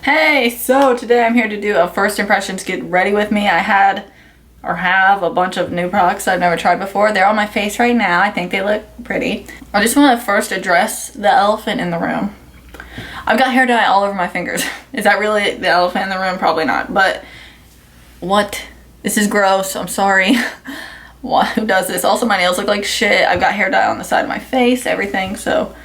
Hey, so today I'm here to do a first impressions get ready with me. I have a bunch of new products I've never tried before. They're on my face right now. I think they look pretty. I just want to first address the elephant in the room. I've got hair dye all over my fingers. Is that really the elephant in the room? Probably not, but what? This is gross. I'm sorry. What? Who does this? Also, my nails look like shit. I've got hair dye on the side of my face, everything, so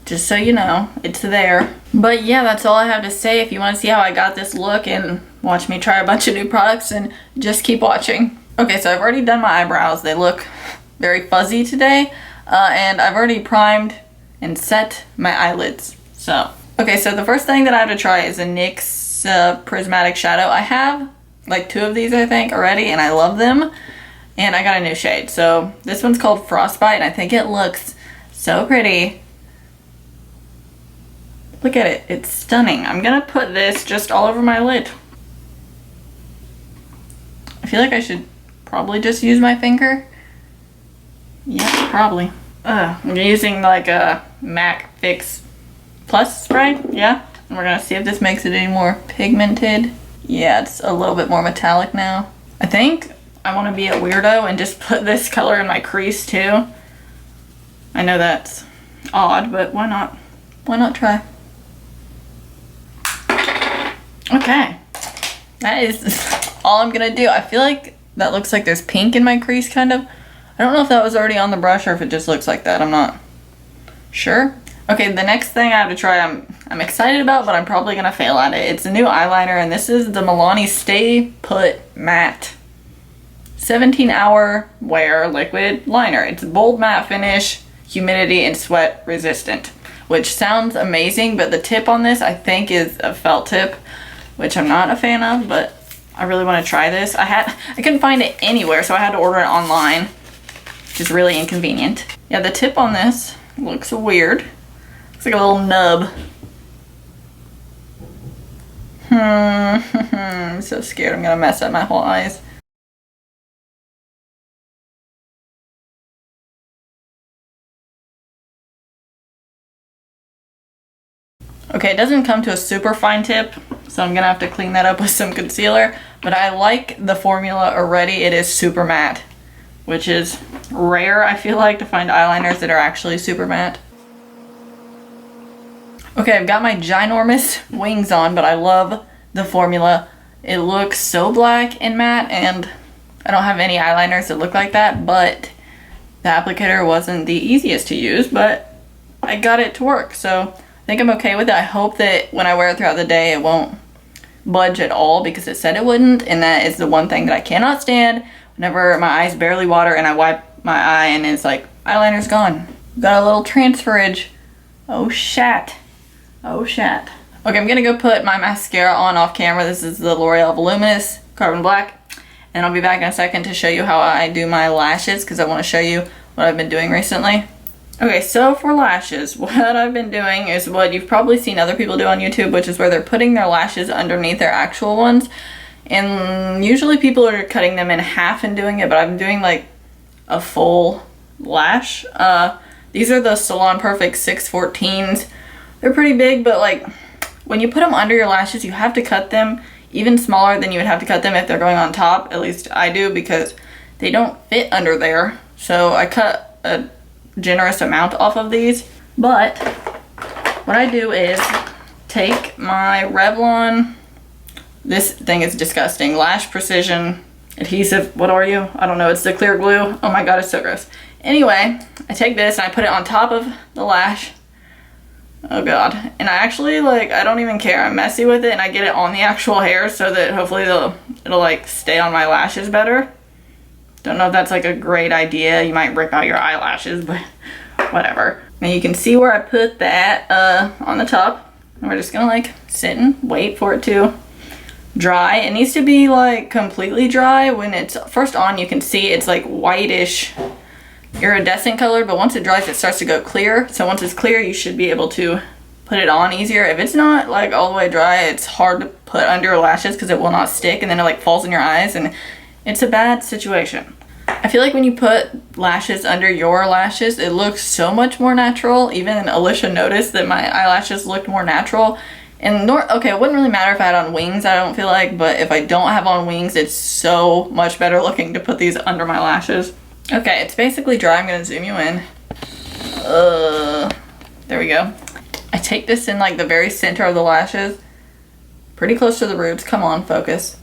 just so you know, it's there. But yeah, that's all I have to say. If you want to see how I got this look and watch me try a bunch of new products, and just keep watching. Okay, so I've already done my eyebrows. They look very fuzzy today. And I've already primed and set my eyelids. So, okay, so the first thing that I have to try is a NYX prismatic shadow. I have like 2 of these, I think, already, and I love them. And I got a new shade. So this one's called Frostbite, and I think it looks so pretty. Look at it, it's stunning. I'm gonna put this just all over my lid. I feel like I should probably just use my finger. Yeah, probably. I'm using like a MAC Fix Plus spray, yeah. And we're gonna see if this makes it any more pigmented. Yeah, it's a little bit more metallic now. I think I wanna be a weirdo and just put this color in my crease too. I know that's odd, but why not? Why not try? Okay, that is all I'm gonna do. I feel like that looks like there's pink in my crease, kind of. I don't know if that was already on the brush or if it just looks like that. I'm not sure. Okay, the next thing I have to try, I'm excited about, but I'm probably gonna fail at it. It's a new eyeliner, and this is the Milani Stay Put Matte 17-hour wear liquid liner. It's bold matte finish, humidity, and sweat resistant, which sounds amazing, but the tip on this I think is a felt tip, which I'm not a fan of, but I really want to try this. I couldn't find it anywhere, so I had to order it online, which is really inconvenient. Yeah, the tip on this looks weird. It's like a little nub. I'm so scared I'm gonna mess up my whole eyes. Okay, it doesn't come to a super fine tip, so I'm gonna have to clean that up with some concealer, but I like the formula already. It is super matte, which is rare, I feel like, to find eyeliners that are actually super matte. Okay, I've got my ginormous wings on, but I love the formula. It looks so black and matte, and I don't have any eyeliners that look like that, but the applicator wasn't the easiest to use, but I got it to work, so I think I'm okay with it. I hope that when I wear it throughout the day, it won't budge at all, because it said it wouldn't, and that is the one thing that I cannot stand. Whenever my eyes barely water and I wipe my eye and it's like, eyeliner's gone. Got a little transferage. Oh, shat. Oh, shat. Okay, I'm gonna go put my mascara on off camera. This is the L'Oreal Voluminous Carbon Black, and I'll be back in a second to show you how I do my lashes, because I want to show you what I've been doing recently. Okay, so for lashes, what I've been doing is what you've probably seen other people do on YouTube, which is where they're putting their lashes underneath their actual ones. And usually people are cutting them in half and doing it, but I'm doing like a full lash. These are the Salon Perfect 614s. They're pretty big, but like when you put them under your lashes, you have to cut them even smaller than you would have to cut them if they're going on top. At least I do, because they don't fit under there. So I cut a generous amount off of these, but what I do is take my Revlon, this thing is disgusting, Lash Precision Adhesive, what are you? I don't know, it's the clear glue. Oh my god, it's so gross. Anyway, I take this and I put it on top of the lash. Oh god. And I actually, like, I don't even care. I'm messy with it, and I get it on the actual hair so that hopefully it'll like stay on my lashes better. Don't know if that's like a great idea. You might rip out your eyelashes, but whatever. Now you can see where I put that on the top. And we're just gonna like sit and wait for it to dry. It needs to be like completely dry. When it's first on, you can see it's like whitish, iridescent colored, but once it dries, it starts to go clear. So once it's clear, you should be able to put it on easier. If it's not like all the way dry, it's hard to put under your lashes because it will not stick, and then it like falls in your eyes, and it's a bad situation. I feel like when you put lashes under your lashes, it looks so much more natural. Even Alicia noticed that my eyelashes looked more natural, And okay, it wouldn't really matter if I had on wings, I don't feel like, but if I don't have on wings, it's so much better looking to put these under my lashes. Okay, it's basically dry. I'm gonna zoom you in. There we go. I take this in like the very center of the lashes, pretty close to the roots. Come on, focus.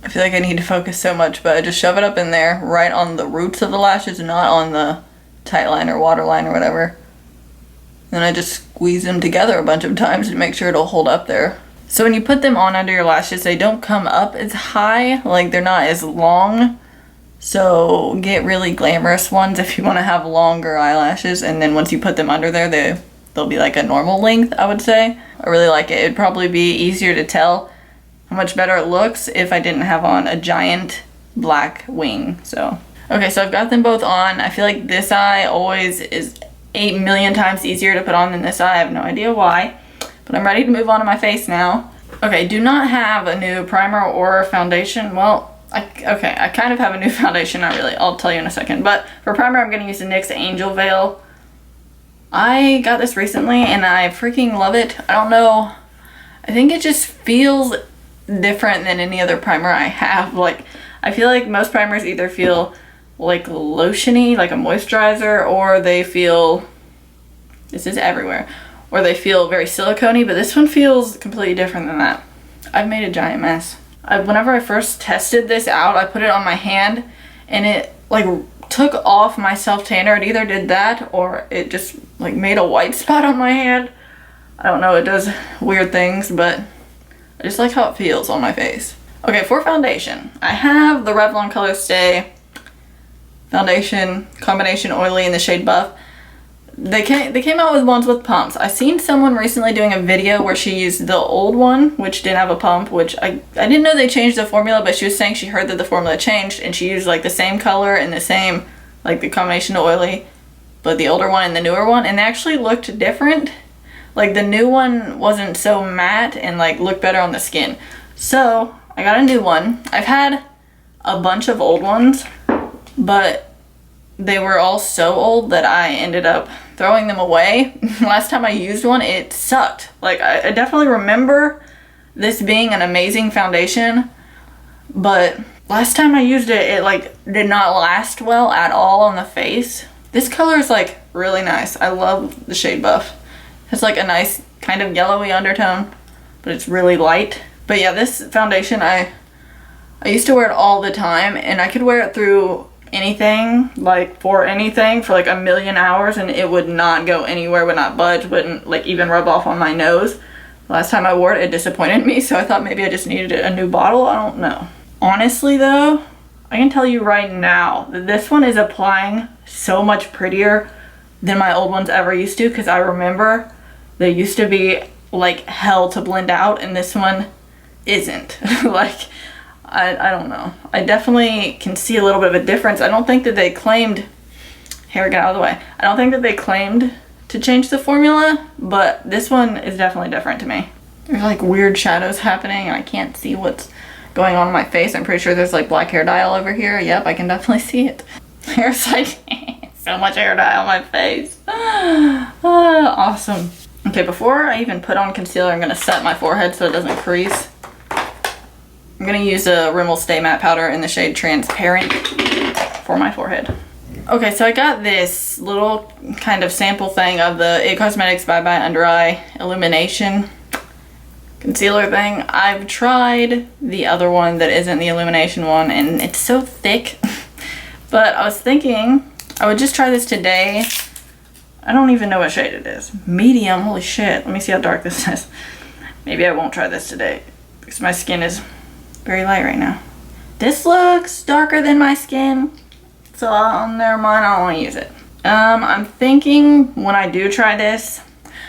I feel like I need to focus so much, but I just shove it up in there, right on the roots of the lashes, not on the tight line or water line or whatever. Then I just squeeze them together a bunch of times to make sure it'll hold up there. So when you put them on under your lashes, they don't come up as high, like they're not as long. So get really glamorous ones if you want to have longer eyelashes, and then once you put them under there, they'll be like a normal length, I would say. I really like it. It'd probably be easier to tell how much better it looks if I didn't have on a giant black wing. So okay, so I've got them both on. I feel like this eye always is 8 million times easier to put on than this eye. I have no idea why, but I'm ready to move on to my face now. Okay, do not have a new primer or foundation. Well, I kind of have a new foundation, not really. I'll tell you in a second. But for primer, I'm gonna use the NYX Angel Veil. I got this recently and I freaking love it. I don't know, I think it just feels different than any other primer I have. Like, I feel like most primers either feel like lotiony, like a moisturizer, or they feel, this is everywhere, or they feel very silicone-y, but this one feels completely different than that. I've made a giant mess. Whenever I first tested this out, I put it on my hand and it like took off my self-tanner. It either did that or it just like made a white spot on my hand. I don't know, it does weird things, but I just like how it feels on my face. Okay, for foundation, I have the Revlon Colorstay foundation combination oily in the shade Buff. They came out with ones with pumps. I seen someone recently doing a video where she used the old one, which didn't have a pump, which I didn't know they changed the formula, but she was saying she heard that the formula changed and she used like the same color and the same, like the combination oily, but the older one and the newer one, and they actually looked different. Like the new one wasn't so matte and like looked better on the skin. So I got a new one. I've had a bunch of old ones, but they were all so old that I ended up throwing them away. Last time I used one, it sucked. Like I definitely remember this being an amazing foundation, but last time I used it, it like did not last well at all on the face. This color is like really nice. I love the shade Buff. It's like a nice kind of yellowy undertone, but it's really light. But yeah, this foundation, I used to wear it all the time, and I could wear it through anything, like for anything, for like a million hours, and it would not go anywhere, would not budge, wouldn't like even rub off on my nose. Last time I wore it, it disappointed me, so I thought maybe I just needed a new bottle. I don't know. Honestly though, I can tell you right now that this one is applying so much prettier than my old ones ever used to, because I remember they used to be like hell to blend out, and this one isn't. Like, I don't know. I definitely can see a little bit of a difference. I don't think that they claimed, here, get out of the way. I don't think that they claimed to change the formula, but this one is definitely different to me. There's like weird shadows happening and I can't see what's going on in my face. I'm pretty sure there's like black hair dye all over here. Yep, I can definitely see it. There's like so much hair dye on my face. Awesome. Okay, before I even put on concealer, I'm gonna set my forehead so it doesn't crease. I'm gonna use a Rimmel Stay Matte Powder in the shade Transparent for my forehead. Okay, so I got this little kind of sample thing of the IT Cosmetics Bye Bye Under Eye Illumination concealer thing. I've tried the other one that isn't the illumination one, and it's so thick. But I was thinking I would just try this today. I don't even know what shade it is. Medium, holy shit. Let me see how dark this is. Maybe I won't try this today because my skin is very light right now. This looks darker than my skin, so never mind, I don't want to use it. I'm thinking when I do try this,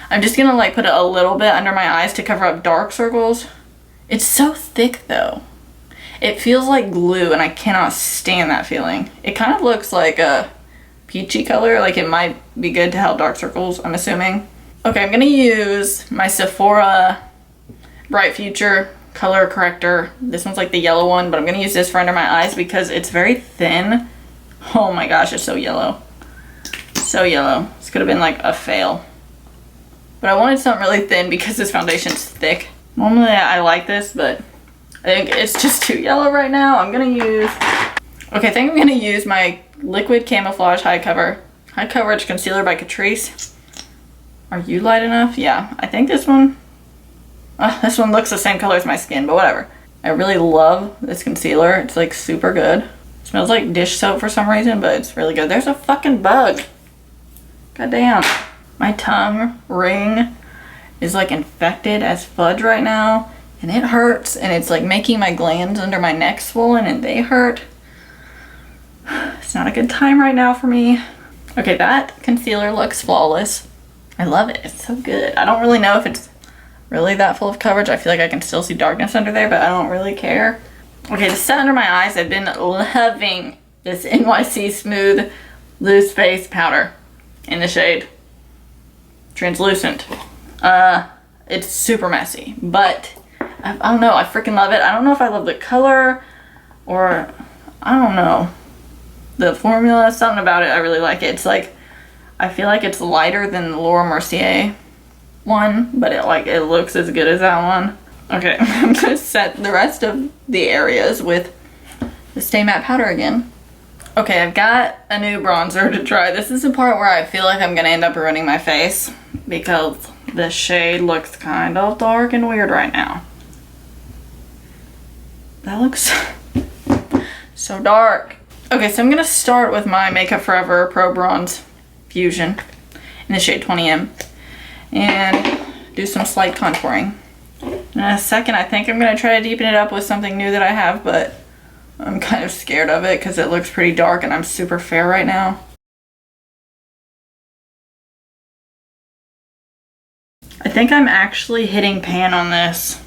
I'm just gonna like put it a little bit under my eyes to cover up dark circles. It's so thick though. It feels like glue and I cannot stand that feeling. It kind of looks like a peachy color, like it might be good to help dark circles, I'm assuming. Okay, I'm gonna use my Sephora Bright Future color corrector. This one's like the yellow one, but I'm gonna use this for under my eyes because it's very thin. Oh my gosh, it's so yellow. So yellow. This could have been like a fail. But I wanted something really thin because this foundation's thick. Normally I like this, but I think it's just too yellow right now. I'm gonna use, okay, I think I'm gonna use my liquid camouflage high coverage concealer by Catrice. Are you light enough? Yeah, I think this one looks the same color as my skin, but whatever. I really love this concealer. It's like super good. It smells like dish soap for some reason, but it's really good. There's a fucking bug. God damn. My tongue ring is like infected as fudge right now, and it hurts, and it's like making my glands under my neck swollen, and they hurt. It's not a good time right now for me. Okay, that concealer looks flawless. I love it. It's so good. I don't really know if it's really that full of coverage. I feel like I can still see darkness under there, but I don't really care. Okay, to set under my eyes, I've been loving this NYC Smooth Loose Face Powder in the shade Translucent. It's super messy, but I don't know. I freaking love it. I don't know if I love the color or I don't know. The formula, something about it, I really like it. It's like, I feel like it's lighter than the Laura Mercier one, but it looks as good as that one. Okay, I'm gonna set the rest of the areas with the Stay Matte powder again. Okay, I've got a new bronzer to try. This is the part where I feel like I'm gonna end up ruining my face because the shade looks kind of dark and weird right now. That looks so dark. Okay, so I'm gonna start with my Makeup Forever Pro Bronze Fusion in the shade 20M and do some slight contouring. In a second, I think I'm gonna try to deepen it up with something new that I have, but I'm kind of scared of it because it looks pretty dark and I'm super fair right now. I think I'm actually hitting pan on this,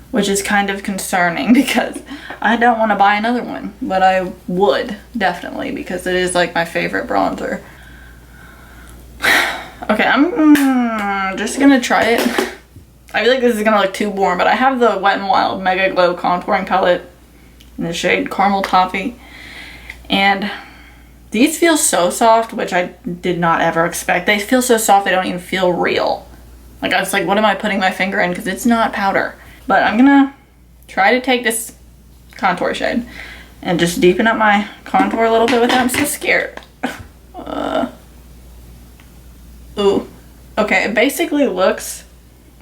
which is kind of concerning because I don't want to buy another one, but I would definitely because it is like my favorite bronzer. Okay, I'm just gonna try it. I feel like this is gonna look too warm, but I have the Wet n Wild Mega Glow contouring palette in the shade Caramel Toffee, and these feel so soft, which I did not ever expect. They feel so soft they don't even feel real. Like, I was like, what am I putting my finger in? Because it's not powder. But I'm gonna try to take this contour shade and just deepen up my contour a little bit with it. I'm so scared. Ooh. Okay, it basically looks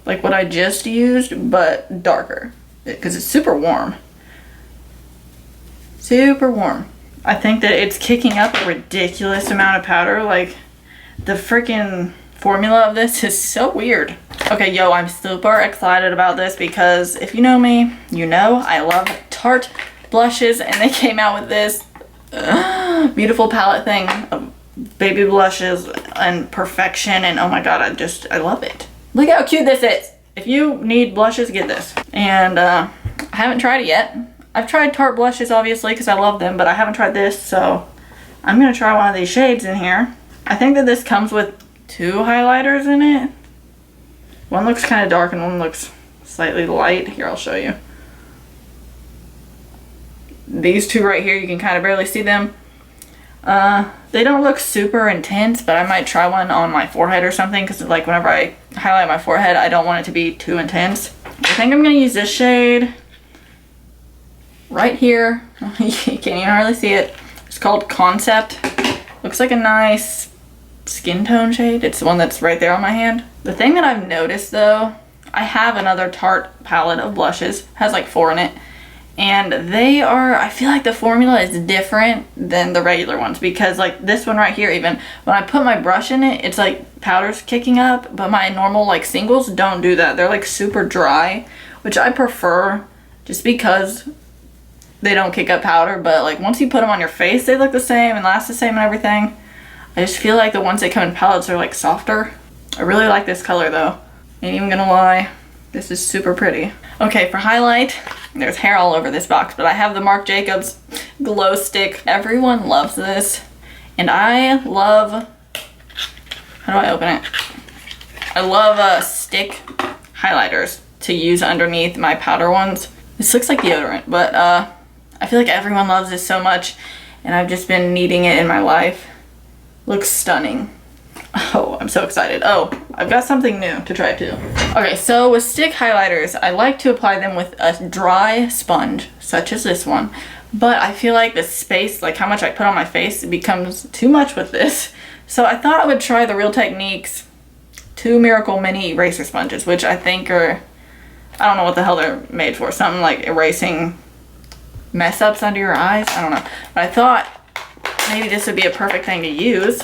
like what I just used, but darker. Because it's super warm. Super warm. I think that it's kicking up a ridiculous amount of powder. Like, the freaking formula of this is so weird. Okay, yo, I'm super excited about this because if you know me, you know I love Tarte blushes, and they came out with this beautiful palette thing of baby blushes and perfection, and oh my god, I love it. Look how cute this is. If you need blushes, get this. And I haven't tried it yet. I've tried Tarte blushes obviously because I love them, but I haven't tried this, so I'm gonna try one of these shades in here. I think that this comes with 2 highlighters in it. One looks kind of dark and one looks slightly light. Here, I'll show you. These 2 right here, you can kind of barely see them. They don't look super intense, but I might try one on my forehead or something because like whenever I highlight my forehead, I don't want it to be too intense. I think I'm going to use this shade right here. You can't even hardly see it. It's called Concept. Looks like a nice skin tone shade. It's the one that's right there on my hand. The thing that I've noticed though, I have another Tarte palette of blushes. It has like 4 in it. And they are, I feel like the formula is different than the regular ones because like this one right here, even when I put my brush in it, it's like powder's kicking up, but my normal like singles don't do that. They're like super dry, which I prefer just because they don't kick up powder, but like once you put them on your face, they look the same and last the same and everything. I just feel like the ones that come in palettes are like softer. I really like this color though. Ain't even gonna lie. This is super pretty. Okay, for highlight, there's hair all over this box, but I have the Marc Jacobs Glow Stick. Everyone loves this. And I love, how do I open it? I love stick highlighters to use underneath my powder ones. This looks like deodorant, but I feel like everyone loves this so much and I've just been needing it in my life. Looks stunning. Oh, I'm so excited. Oh, I've got something new to try too. Okay, so with stick highlighters, I like to apply them with a dry sponge, such as this one. But I feel like the space, like how much I put on my face, it becomes too much with this. So I thought I would try the Real Techniques 2 Miracle Mini Eraser Sponges, which I think are, I don't know what the hell they're made for. Something like erasing mess ups under your eyes. I don't know. But I thought maybe this would be a perfect thing to use.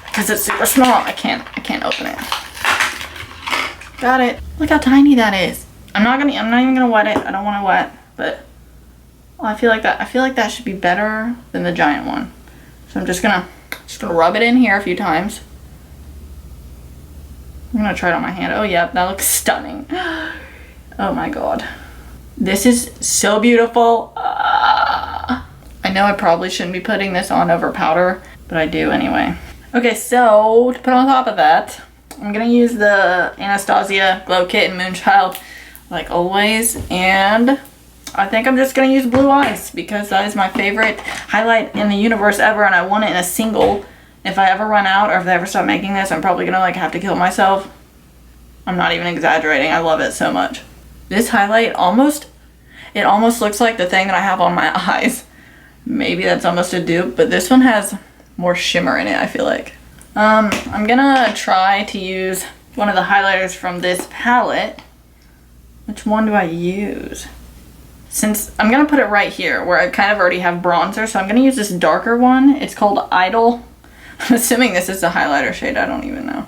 Because it's super small. I can't open it. Got it. Look how tiny that is. I'm not even gonna wet it. I don't want to wet, but well, I feel like that should be better than the giant one. So I'm just gonna rub it in here a few times. I'm gonna try it on my hand. Oh yeah, that looks stunning. Oh my god. This is so beautiful. I know I probably shouldn't be putting this on over powder, but I do anyway. Okay, so to put on top of that, I'm gonna use the Anastasia Glow Kit in Moonchild, like always, and I think I'm just gonna use Blue Eyes because that is my favorite highlight in the universe ever, and I want it in a single. If I ever run out or if they ever stop making this, I'm probably gonna like have to kill myself. I'm not even exaggerating. I love it so much. This highlight almost looks like the thing that I have on my eyes. Maybe that's almost a dupe, but this one has more shimmer in it, I feel like. I'm gonna try to use one of the highlighters from this palette. Which one do I use? Since I'm gonna put it right here where I kind of already have bronzer, so I'm gonna use this darker one. It's called Idol. I'm assuming this is the highlighter shade, I don't even know.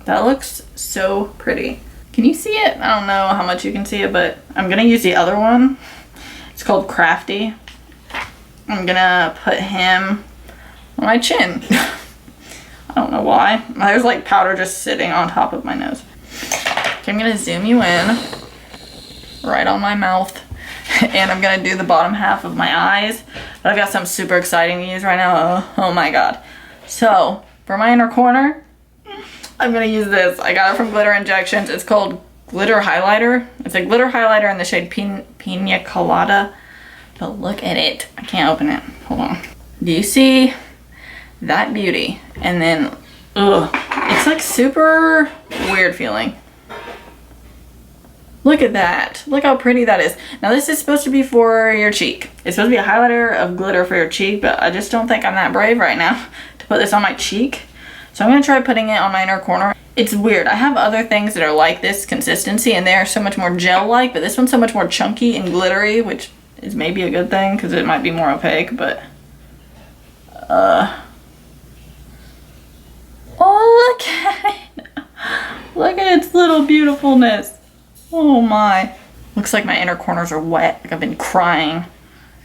That looks so pretty. Can you see it? I don't know how much you can see it, but I'm gonna use the other one. It's called Crafty. I'm gonna put him on my chin. I don't know why. There's like powder just sitting on top of my nose. Okay, I'm gonna zoom you in right on my mouth. And I'm gonna do the bottom half of my eyes. But I've got something super exciting to use right now. Oh my god. So, for my inner corner, I'm gonna use this. I got it from Glitter Injections. It's called Glitter Highlighter. It's a glitter highlighter in the shade Pina Colada. But look at it. I can't open it. Hold on. Do you see that beauty? And then, ugh. It's like super weird feeling. Look at that. Look how pretty that is. Now this is supposed to be for your cheek. It's supposed to be a highlighter of glitter for your cheek, but I just don't think I'm that brave right now to put this on my cheek. So I'm going to try putting it on my inner corner. It's weird. I have other things that are like this consistency and they're so much more gel-like, but this one's so much more chunky and glittery, which is maybe a good thing because it might be more opaque, but oh, look at it. Look at its little beautifulness. Oh my. Looks like my inner corners are wet. Like I've been crying.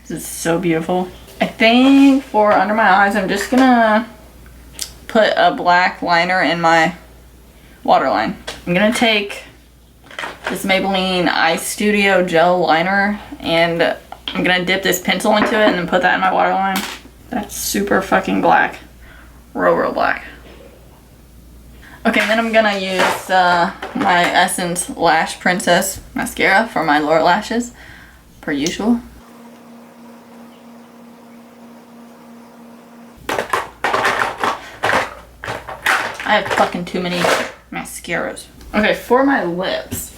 This is so beautiful. I think for under my eyes, I'm just gonna put a black liner in my waterline. I'm gonna take this Maybelline Eye Studio Gel Liner and I'm gonna dip this pencil into it and then put that in my waterline. That's super fucking black. Real black. Okay, then I'm gonna use my Essence Lash Princess mascara for my lower lashes, per usual. I have fucking too many mascaras. Okay, for my lips,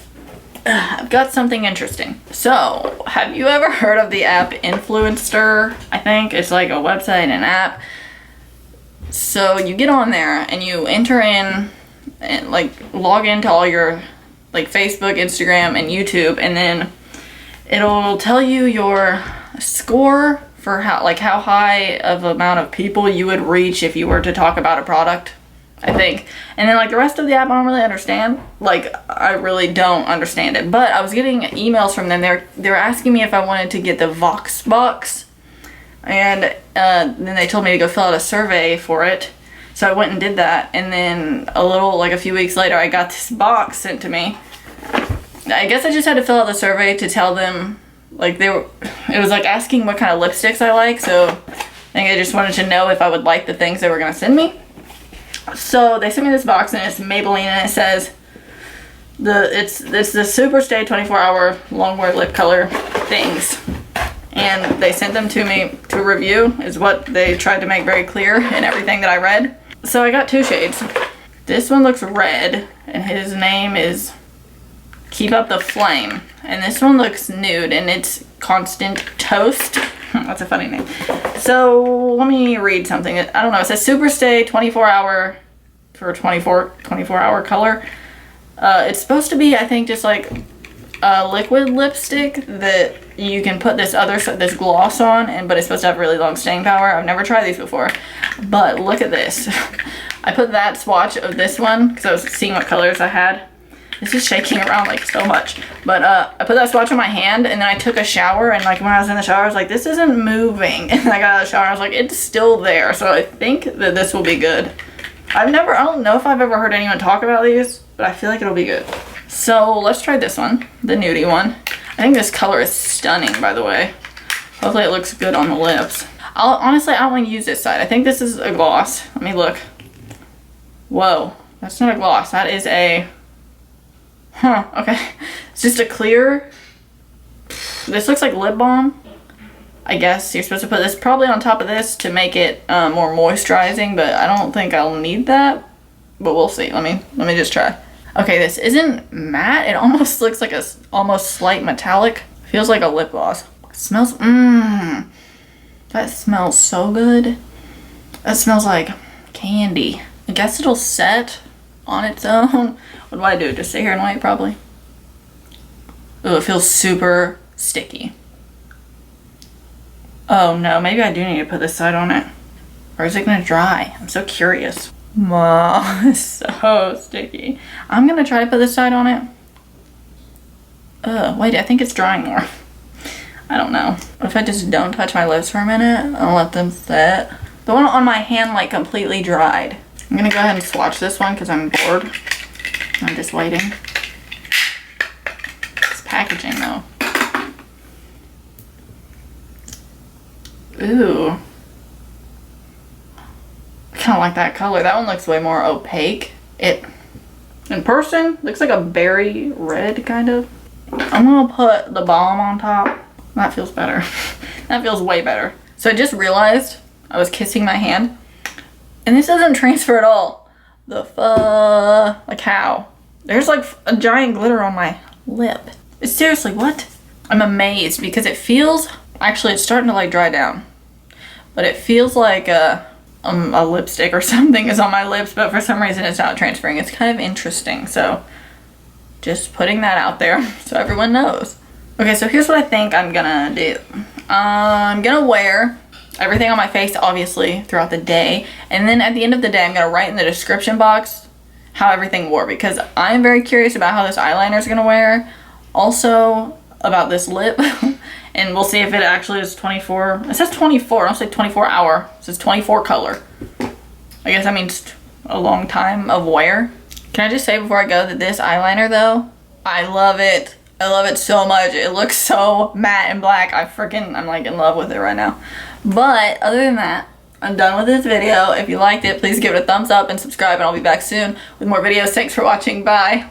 I've got something interesting. So, have you ever heard of the app Influencer? I think it's like a website and app. So you get on there and you enter in and like log into all your like Facebook, Instagram, and YouTube, and then it'll tell you your score for how high of amount of people you would reach if you were to talk about a product, I think. And then like the rest of the app I don't really understand. Like I really don't understand it. But I was getting emails from them. They were asking me if I wanted to get the Vox box. And then they told me to go fill out a survey for it. So I went and did that, and then a few weeks later I got this box sent to me. I guess I just had to fill out the survey to tell them, like it was like asking what kind of lipsticks I like, so I think I just wanted to know if I would like the things they were gonna send me. So they sent me this box and it's Maybelline and it says it's the Super Stay 24-hour long wear lip color things. and they sent them to me to review, is what they tried to make very clear in everything that I read. So I got 2 shades. This one looks red, and his name is Keep Up the Flame. And this one looks nude, and it's Constant Toast. That's a funny name. So let me read something. I don't know. It says Super Stay 24-hour for 24-hour color. It's supposed to be, I think, just like a liquid lipstick that you can put this gloss on, but it's supposed to have really long staying power. I've never tried these before, but look at this. I put that swatch of this one because I was seeing what colors I had. This is shaking around like so much, but I put that swatch on my hand, and then I took a shower, and like when I was in the shower I was like, this isn't moving, and I got out of the shower and I was like, it's still there. So I think that this will be good. I don't know if I've ever heard anyone talk about these, but I feel like it'll be good. So let's try this one, the nudie one. I think this color is stunning, by the way. Hopefully it looks good on the lips. Honestly, I don't want to use this side. I think this is a gloss. Let me look. Whoa, that's not a gloss. That is a, okay. It's just a clear, this looks like lip balm. I guess you're supposed to put this probably on top of this to make it more moisturizing, but I don't think I'll need that. But we'll see. Let me just try. Okay, this isn't matte. It almost looks like a almost slight metallic. Feels like a lip gloss. It smells, that smells so good. That smells like candy. I guess it'll set on its own. What do I do? Just sit here and wait, probably. Oh, it feels super sticky. Oh no, maybe I do need to put this side on it. Or is it gonna dry? I'm so curious. Wow, it's so sticky. I'm gonna try to put this side on it. Wait, I think it's drying more. I don't know. What if I just don't touch my lips for a minute? I'll let them set. The one on my hand like completely dried. I'm gonna go ahead and swatch this one because I'm bored. I'm just waiting. It's packaging though. Ooh. I kind of like that color. That one looks way more opaque. It, in person, looks like a berry red kind of. I'm gonna put the balm on top. That feels better. That feels way better. So I just realized I was kissing my hand and this doesn't transfer at all. Like how? There's like a giant glitter on my lip. Seriously, what? I'm amazed because it feels, actually it's starting to like dry down, but it feels like a lipstick or something is on my lips, but for some reason it's not transferring. It's kind of interesting. So just putting that out there so everyone knows. Okay, so here's what I think I'm gonna do. I'm gonna wear everything on my face, obviously, throughout the day. And then at the end of the day, I'm gonna write in the description box how everything wore, because I'm very curious about how this eyeliner is gonna wear. Also about this lip. And we'll see if it actually is 24. It says 24, I don't say 24 hour. It says 24 color. I guess that means a long time of wear. Can I just say before I go that this eyeliner though, I love it. I love it so much. It looks so matte and black. I'm like in love with it right now. But other than that, I'm done with this video. If you liked it, please give it a thumbs up and subscribe, and I'll be back soon with more videos. Thanks for watching. Bye.